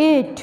8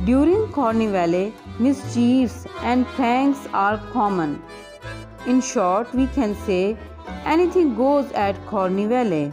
During Carnivale, mischiefs and pranks are common. In short, we can say anything goes at Carnivale.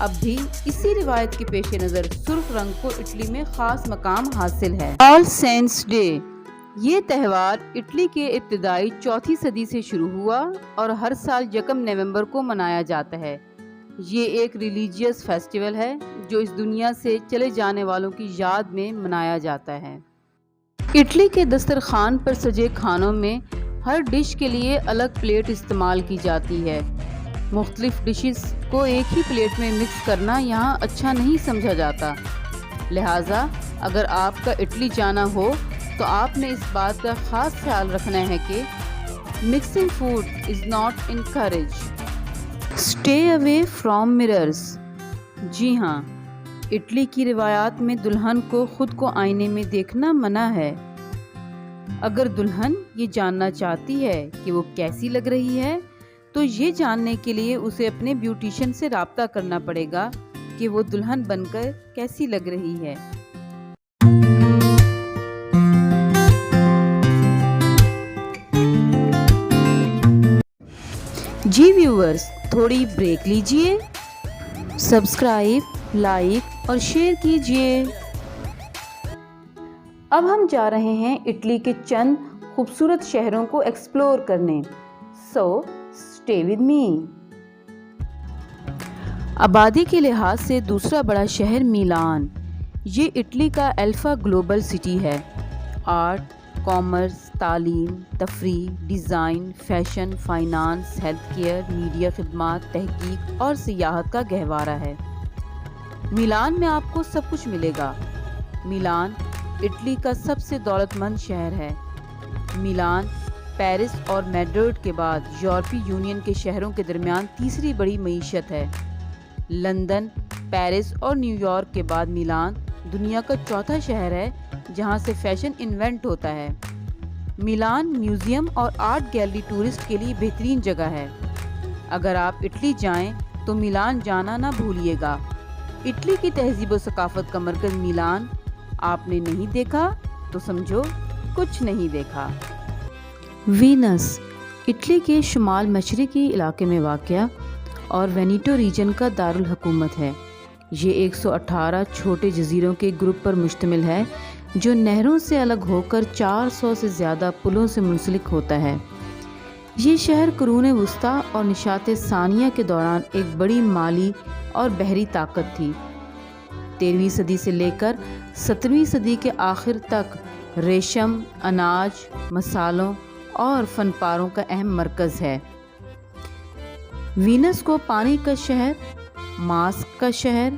اب بھی اسی روایت کے پیش نظر سرخ رنگ کو اٹلی میں خاص مقام حاصل ہے۔ آل سینٹس ڈے، یہ تہوار اٹلی کے ابتدائی 4 صدی سے شروع ہوا اور ہر سال 1 نومبر کو منایا جاتا ہے۔ یہ ایک ریلیجیس فیسٹیول ہے جو اس دنیا سے چلے جانے والوں کی یاد میں منایا جاتا ہے۔ اٹلی کے دسترخوان پر سجے کھانوں میں ہر ڈش کے لیے الگ پلیٹ استعمال کی جاتی ہے۔ مختلف ڈشز کو ایک ہی پلیٹ میں مکس کرنا یہاں اچھا نہیں سمجھا جاتا، لہٰذا اگر آپ کا اٹلی جانا ہو تو آپ نے اس بات کا خاص خیال رکھنا ہے کہ mixing food is not encouraged. Stay away from mirrors, جی ہاں، اٹلی کی روایات میں دلہن کو خود کو آئینے میں دیکھنا منع ہے۔ اگر دلہن یہ جاننا چاہتی ہے کہ وہ کیسی لگ رہی ہے تو یہ جاننے کے لیے اسے اپنے بیوٹیشین سے رابطہ کرنا پڑے گا کہ وہ دلہن بن کر کیسی لگ رہی ہے۔ جی ویورز، تھوڑی بریک لیجئے، سبسکرائب، لائک اور شیئر کیجئے۔ اب ہم جا رہے ہیں اٹلی کے چند خوبصورت شہروں کو ایکسپلور کرنے، سو اسٹے ود می۔ آبادی کے لحاظ سے دوسرا بڑا شہر میلان، یہ اٹلی کا الفا گلوبل سٹی ہے۔ آرٹ، کامرس، تعلیم، تفریح، design, fashion, finance, health care, media خدمات، تحقیق اور سیاحت کا گہوارہ ہے۔ میلان میں آپ کو سب کچھ ملے گا۔ میلان اٹلی کا سب سے دولت مند شہر ہے۔ میلان پیرس اور میڈرڈ کے بعد یورپی یونین کے شہروں کے درمیان تیسری بڑی معیشت ہے۔ لندن، پیرس اور نیو یارک کے بعد میلان دنیا کا چوتھا شہر ہے جہاں سے فیشن انوینٹ ہوتا ہے۔ میلان میوزیم اور آرٹ گیلری ٹورسٹ کے لیے بہترین جگہ ہے۔ اگر آپ اٹلی جائیں تو میلان جانا نہ بھولیے گا۔ اٹلی کی تہذیب و ثقافت کا مرکز میلان آپ نے نہیں دیکھا تو سمجھو کچھ نہیں دیکھا۔ وینس اٹلی کے شمال مشرقی علاقے میں واقع اور وینیٹو ریجن کا دارالحکومت ہے۔ یہ 118 چھوٹے جزیروں کے گروپ پر مشتمل ہے جو نہروں سے الگ ہو کر 400 سے زیادہ پلوں سے منسلک ہوتا ہے۔ یہ شہر قرون وسطیٰ اور نشاط ثانیہ کے دوران ایک بڑی مالی اور بحری طاقت تھی۔ 13ویں صدی سے لے کر 17ویں صدی کے آخر تک ریشم، اناج، مصالحوں اور فن پاروں کا اہم مرکز ہے۔ وینس کو پانی کا شہر، ماسک کا شہر،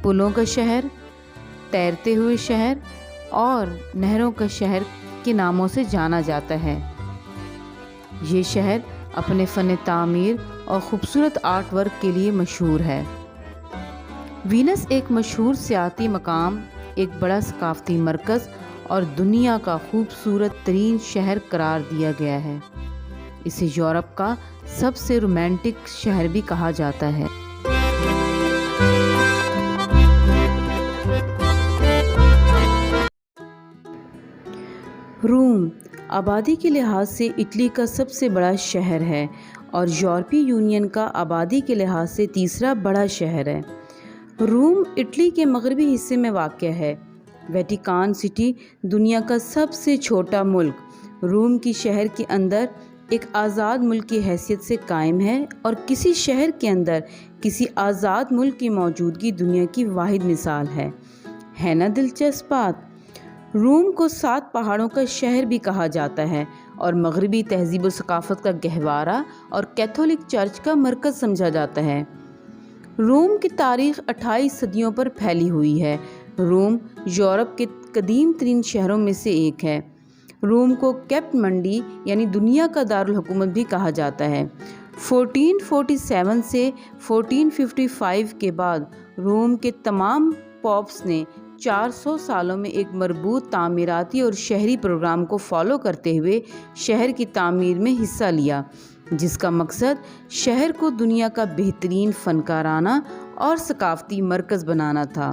پلوں کا شہر، تیرتے ہوئے شہر اور نہروں کا شہر کے ناموں سے جانا جاتا ہے۔ یہ شہر اپنے فن تعمیر اور خوبصورت آرٹ ورک کے لیے مشہور ہے۔ وینس ایک مشہور سیاحتی مقام، ایک بڑا ثقافتی مرکز اور دنیا کا خوبصورت ترین شہر قرار دیا گیا ہے۔ اسے یورپ کا سب سے رومانٹک شہر بھی کہا جاتا ہے۔ روم آبادی کے لحاظ سے اٹلی کا سب سے بڑا شہر ہے اور یورپی یونین کا آبادی کے لحاظ سے تیسرا بڑا شہر ہے۔ روم اٹلی کے مغربی حصے میں واقع ہے۔ ویٹیکان سٹی دنیا کا سب سے چھوٹا ملک روم کی شہر کے اندر ایک آزاد ملک کی حیثیت سے قائم ہے اور کسی شہر کے اندر کسی آزاد ملک کی موجودگی دنیا کی واحد مثال ہے نا دلچسپ بات؟ روم کو 7 پہاڑوں کا شہر بھی کہا جاتا ہے اور مغربی تہذیب و ثقافت کا گہوارہ اور کیتھولک چرچ کا مرکز سمجھا جاتا ہے۔ روم کی تاریخ 28 صدیوں پر پھیلی ہوئی ہے۔ روم یورپ کے قدیم ترین شہروں میں سے ایک ہے۔ روم کو کیپٹ منڈی یعنی دنیا کا دارالحکومت بھی کہا جاتا ہے۔ 1447 سے 1455 کے بعد روم کے تمام پوپس نے 400 سالوں میں ایک مربوط تعمیراتی اور شہری پروگرام کو فالو کرتے ہوئے شہر کی تعمیر میں حصہ لیا، جس کا مقصد شہر کو دنیا کا بہترین فنکارانہ اور ثقافتی مرکز بنانا تھا۔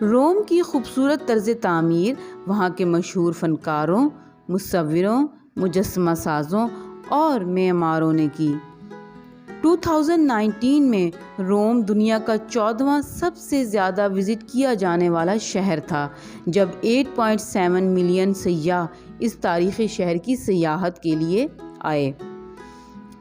روم کی خوبصورت طرز تعمیر وہاں کے مشہور فنکاروں، مصوروں، مجسمہ سازوں اور معماروں نے کی۔ 2019 میں روم دنیا کا 14واں سب سے زیادہ وزٹ کیا جانے والا شہر تھا، جب 8.7 ملین سیاح اس تاریخی شہر کی سیاحت کے لیے آئے۔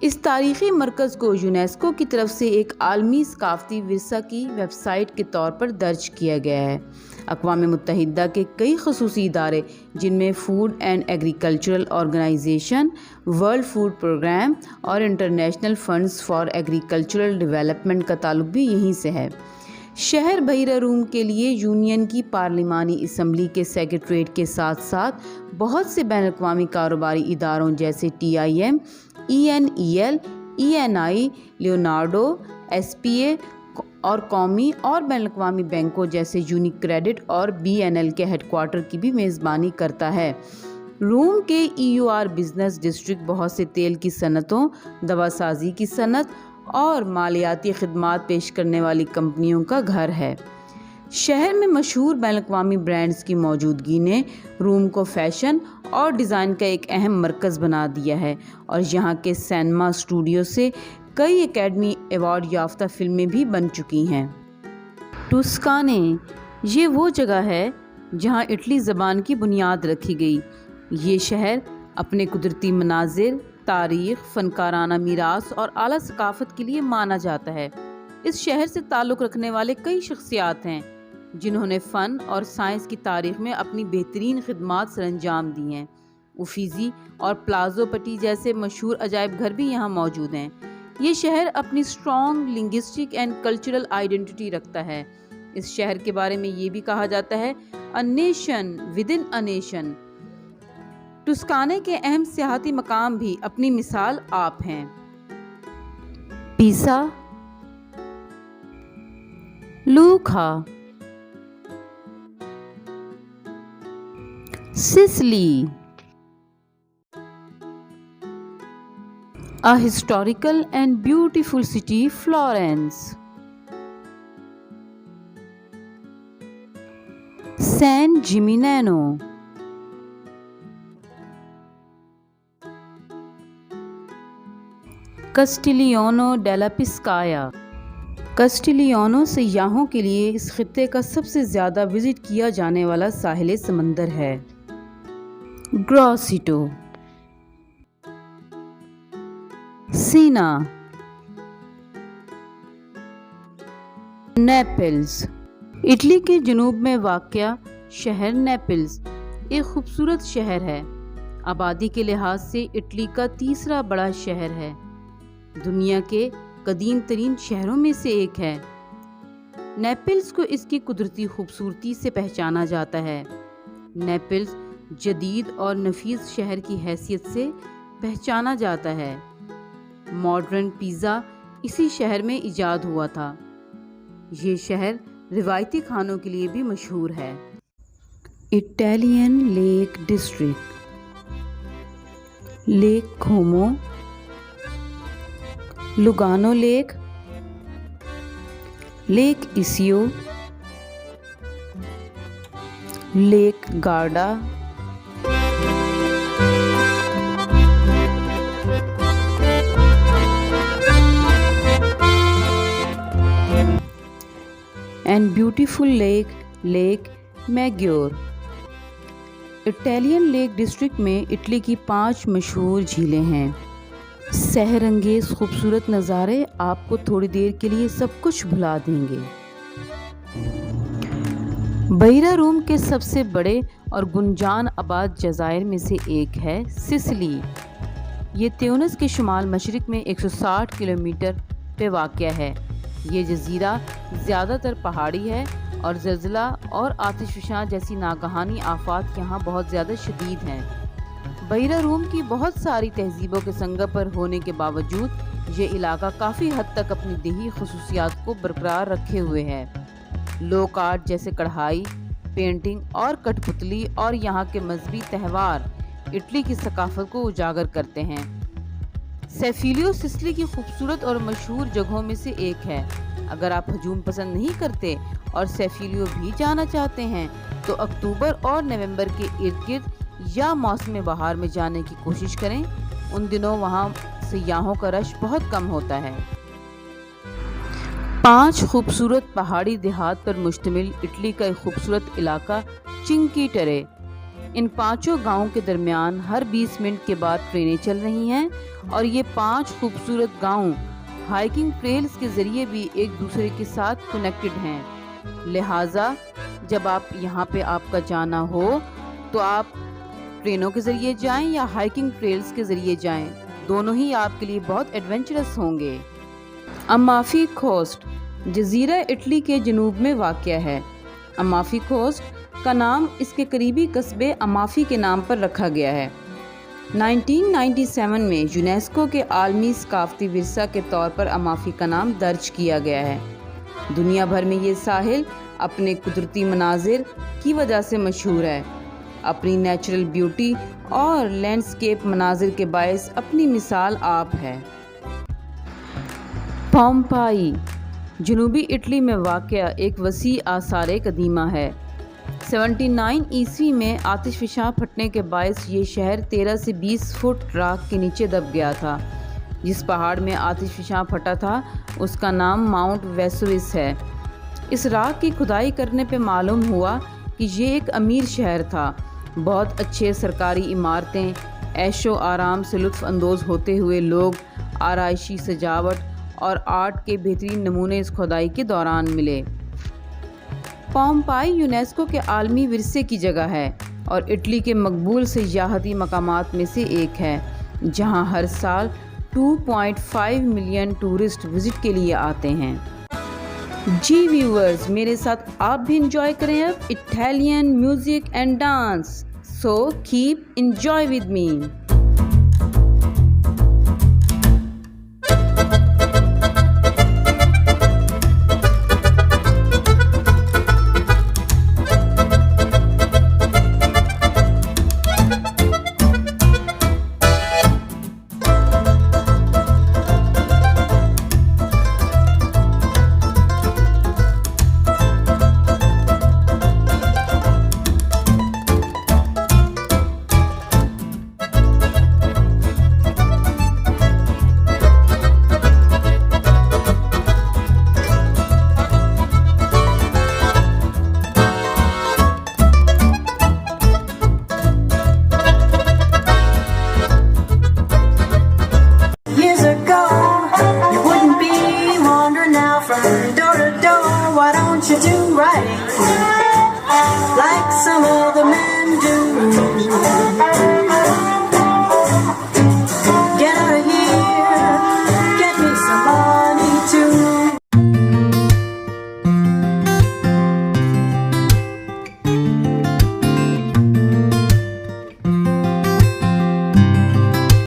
اس تاریخی مرکز کو یونیسکو کی طرف سے ایک عالمی ثقافتی ورثہ کی ویب سائٹ کے طور پر درج کیا گیا ہے۔ اقوام متحدہ کے کئی خصوصی ادارے، جن میں food and agricultural organisation, world food programme اور international funds for agricultural development کا تعلق بھی یہیں سے ہے۔ شہر بحیرہ روم کے لیے یونین کی پارلیمانی اسمبلی کے سیکریٹریٹ کے ساتھ ساتھ بہت سے بین الاقوامی کاروباری اداروں جیسے TIM، ENEL، ENI، Leonardo, SPA اور قومی اور بین الاقوامی بینکوں جیسے یونیکریڈٹ اور BNL کے ہیڈ کوارٹر کی بھی میزبانی کرتا ہے۔ روم کے EUR بزنس ڈسٹرکٹ بہت سے تیل کی صنعتوں، دوا سازی کی صنعت اور مالیاتی خدمات پیش کرنے والی کمپنیوں کا گھر ہے۔ شہر میں مشہور بین الاقوامی برانڈز کی موجودگی نے روم کو فیشن اور ڈیزائن کا ایک اہم مرکز بنا دیا ہے، اور یہاں کے سینما اسٹوڈیو سے کئی اکیڈمی ایوارڈ یافتہ فلمیں بھی بن چکی ہیں۔ ٹسکانے یہ وہ جگہ ہے جہاں اٹلی زبان کی بنیاد رکھی گئی۔ یہ شہر اپنے قدرتی مناظر، تاریخ، فنکارانہ میراث اور اعلیٰ ثقافت کے لیے مانا جاتا ہے۔ اس شہر سے تعلق رکھنے والے کئی شخصیات ہیں جنہوں نے فن اور سائنس کی تاریخ میں اپنی بہترین خدمات سر انجام دی ہیں۔ افیزی اور پلازو پٹی جیسے مشہور عجائب گھر بھی یہاں موجود ہیں۔ یہ شہر اپنی strong linguistic and cultural identity رکھتا ہے۔ اس شہر کے بارے میں یہ بھی کہا جاتا ہے "A nation within a nation"۔ ٹسکانے کے اہم سیاحتی مقام بھی اپنی مثال آپ ہیں۔ پیسا، لوکا، Sicily, A historical and beautiful city, Florence. San Gimignano, Castiglione della Pescaia۔ کسٹیلیانو سیاحوں کے لیے اس خطے کا سب سے زیادہ وزٹ کیا جانے والا ساحل سمندر ہے۔ گراسیٹو، سینا، نیپلز۔ اٹلی کے جنوب میں واقع شہر نیپلز ایک خوبصورت شہر ہے۔ آبادی کے لحاظ سے اٹلی کا تیسرا بڑا شہر ہے۔ دنیا کے قدیم ترین شہروں میں سے ایک ہے۔ نیپلز کو اس کی قدرتی خوبصورتی سے پہچانا جاتا ہے۔ نیپلز جدید اور نفیس شہر کی حیثیت سے پہچانا جاتا ہے۔ ماڈرن پیزا اسی شہر میں ایجاد ہوا تھا۔ یہ شہر روایتی کھانوں کے لیے بھی مشہور ہے۔ Italian lake district, lake Como, Lugano lake, lake Iseo, lake Garda, and beautiful lake, lake Maggiore. Italian lake district میں اٹلی کی 5 مشہور جھیلیں ہیں۔ سحر انگیز خوبصورت نظارے آپ کو تھوڑی دیر کے لیے سب کچھ بھلا دیں گے۔ بحیرہ روم کے سب سے بڑے اور گنجان آباد جزائر میں سے ایک ہے سسلی۔ یہ تیونس کے شمال مشرق میں 160 کلومیٹر پہ واقع ہے۔ یہ جزیرہ زیادہ تر پہاڑی ہے اور زلزلہ اور آتش فشاں جیسی ناگہانی آفات یہاں بہت زیادہ شدید ہیں۔ بحیرہ روم کی بہت ساری تہذیبوں کے سنگم پر ہونے کے باوجود یہ علاقہ کافی حد تک اپنی دیہی خصوصیات کو برقرار رکھے ہوئے ہے۔ لوک آرٹ جیسے کڑھائی، پینٹنگ اور کٹھ پتلی اور یہاں کے مذہبی تہوار اٹلی کی ثقافت کو اجاگر کرتے ہیں۔ سیفیلیو سسلی کی خوبصورت اور مشہور جگہوں میں سے ایک ہے۔ اگر آپ ہجوم پسند نہیں کرتے اور سیفیلیو بھی جانا چاہتے ہیں تو اکتوبر اور نومبر کے ارد گرد یا موسم بہار میں جانے کی کوشش کریں۔ ان دنوں وہاں سیاحوں کا رش بہت کم ہوتا ہے۔ 5 خوبصورت پہاڑی دیہات پر مشتمل اٹلی کا ایک خوبصورت علاقہ چنکی ٹرے۔ ان 5 گاؤں کے درمیان ہر 20 منٹ کے بعد ٹرینیں چل رہی ہیں اور یہ 5 خوبصورت گاؤں ہائیکنگ ٹریلز کے ذریعے بھی ایک دوسرے کے ساتھ کنیکٹڈ ہیں، لہٰذا جب آپ یہاں پہ آپ کا جانا ہو تو آپ ٹرینوں کے ذریعے جائیں یا ہائیکنگ ٹریلز کے ذریعے جائیں، دونوں ہی آپ کے لیے بہت ایڈونچرس ہوں گے۔ امافی کوسٹ جزیرہ اٹلی کے جنوب میں واقع ہے۔ امافی کوسٹ کا نام اس کے قریبی قصبے امافی کے نام پر رکھا گیا ہے۔ 1997 میں یونیسکو کے عالمی ثقافتی ورثہ کے طور پر امافی کا نام درج کیا گیا ہے۔ دنیا بھر میں یہ ساحل اپنے قدرتی مناظر کی وجہ سے مشہور ہے، اپنی نیچرل بیوٹی اور لینڈسکیپ مناظر کے باعث اپنی مثال آپ ہے۔ پومپائی جنوبی اٹلی میں واقع ایک وسیع آثار قدیمہ ہے۔ 79 عیسوی میں آتش فشاں پھٹنے کے باعث یہ شہر 13 سے 20 فٹ راکھ کے نیچے دب گیا تھا۔ جس پہاڑ میں آتش فشاں پھٹا تھا اس کا نام ماؤنٹ ویسووس ہے۔ اس راکھ کی کھدائی کرنے پہ معلوم ہوا کہ یہ ایک امیر شہر تھا۔ بہت اچھے سرکاری عمارتیں، عیش و آرام سے لطف اندوز ہوتے ہوئے لوگ، آرائشی سجاوٹ اور آرٹ کے بہترین نمونے اس کھدائی کے دوران ملے۔ پومپائی یونیسکو کے عالمی ورثے کی جگہ ہے اور اٹلی کے مقبول سیاحتی مقامات میں سے ایک ہے، جہاں ہر سال 2.5 ملین ٹورسٹ وزٹ کے لیے آتے ہیں۔ جی ویورز، میرے ساتھ آپ بھی انجوائے کریں اب Italian music and dance, so keep enjoy with me. You do right like some other men do.